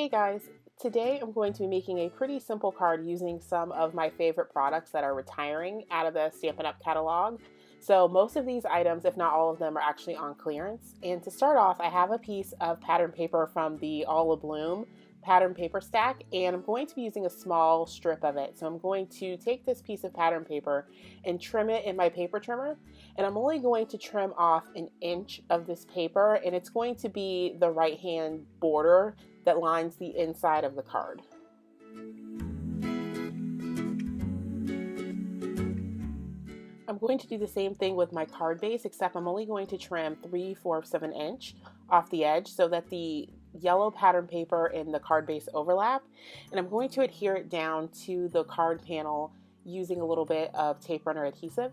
Hey guys, today I'm going to be making a pretty simple card using some of my favorite products that are retiring out of the Stampin' Up! Catalog. So most of these items, if not all of them, are actually on clearance. And to start off, I have a piece of pattern paper from the All Bloom pattern paper stack, and I'm going to be using a small strip of it. So I'm going to take this piece of pattern paper and trim it in my paper trimmer, and I'm only going to trim off an inch of this paper, and it's going to be the right hand border that lines the inside of the card. I'm going to do the same thing with my card base, except I'm only going to trim 3/4 of an inch off the edge so that the yellow pattern paper and the card base overlap, and I'm going to adhere it down to the card panel using a little bit of tape runner adhesive.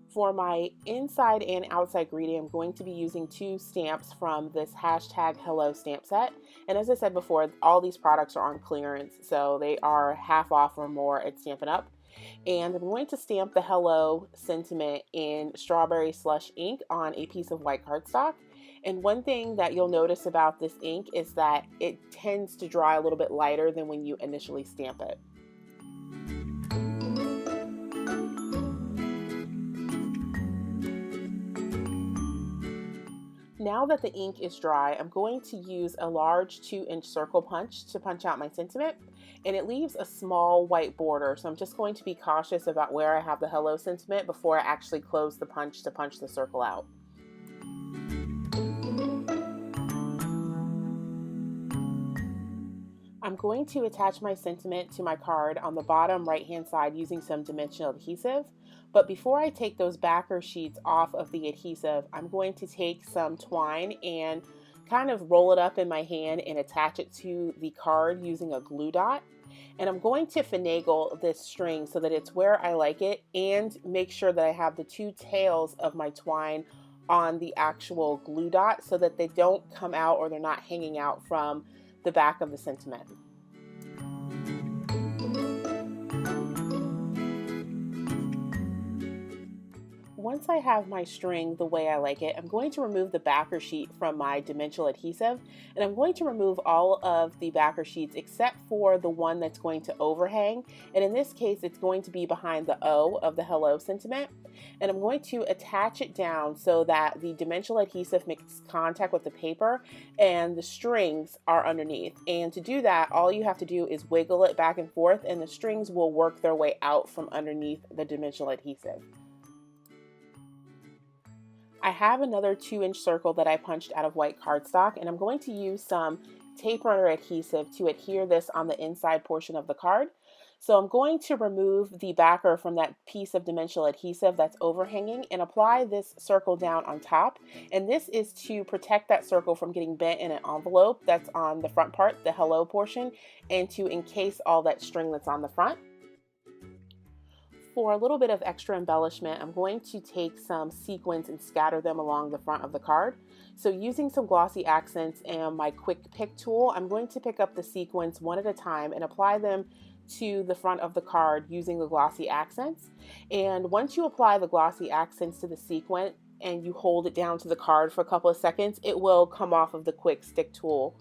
For my inside and outside greeting, I'm going to be using two stamps from this #Hello stamp set. And as I said before, all these products are on clearance, so they are half off or more at Stampin' Up! And I'm going to stamp the Hello sentiment in strawberry slush ink on a piece of white cardstock. And one thing that you'll notice about this ink is that it tends to dry a little bit lighter than when you initially stamp it. Now that the ink is dry, I'm going to use a large 2-inch circle punch to punch out my sentiment, and it leaves a small white border, so I'm just going to be cautious about where I have the Hello sentiment before I actually close the punch to punch the circle out. I'm going to attach my sentiment to my card on the bottom right hand side using some dimensional adhesive, but before I take those backer sheets off of the adhesive, I'm going to take some twine and kind of roll it up in my hand and attach it to the card using a glue dot. And I'm going to finagle this string so that it's where I like it, and make sure that I have the two tails of my twine on the actual glue dot so that they don't come out or they're not hanging out from the back of the sentiment. Once I have my string the way I like it, I'm going to remove the backer sheet from my dimensional adhesive, and I'm going to remove all of the backer sheets except for the one that's going to overhang, and in this case it's going to be behind the O of the Hello sentiment, and I'm going to attach it down so that the dimensional adhesive makes contact with the paper and the strings are underneath. And to do that, all you have to do is wiggle it back and forth, and the strings will work their way out from underneath the dimensional adhesive. I have another 2-inch circle that I punched out of white cardstock, and I'm going to use some tape runner adhesive to adhere this on the inside portion of the card. So I'm going to remove the backer from that piece of dimensional adhesive that's overhanging and apply this circle down on top. And this is to protect that circle from getting bent in an envelope that's on the front part, the Hello portion, and to encase all that string that's on the front. For a little bit of extra embellishment, I'm going to take some sequins and scatter them along the front of the card. So using some glossy accents and my quick pick tool, I'm going to pick up the sequins one at a time and apply them to the front of the card using the glossy accents. And once you apply the glossy accents to the sequin and you hold it down to the card for a couple of seconds, it will come off of the quick stick tool.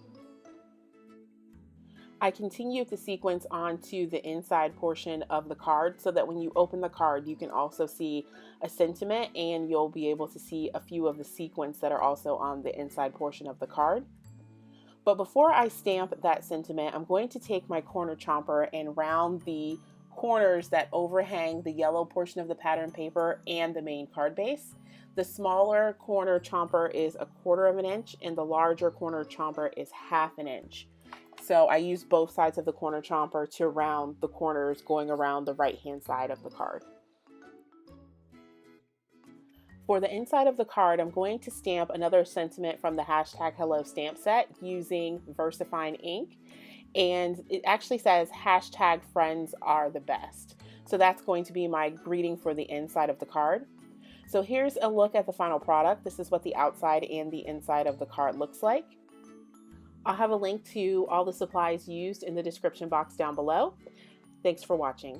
I continue the sequence onto the inside portion of the card so that when you open the card you can also see a sentiment, and you'll be able to see a few of the sequins that are also on the inside portion of the card. But before I stamp that sentiment, I'm going to take my corner chomper and round the corners that overhang the yellow portion of the pattern paper and the main card base. The smaller corner chomper is 1/4 of an inch and the larger corner chomper is 1/2 an inch. So I use both sides of the corner chomper to round the corners going around the right hand side of the card. For the inside of the card, I'm going to stamp another sentiment from the #Hello stamp set using VersaFine ink. And it actually says #friends are the best. So that's going to be my greeting for the inside of the card. So here's a look at the final product. This is what the outside and the inside of the card looks like. I'll have a link to all the supplies used in the description box down below. Thanks for watching.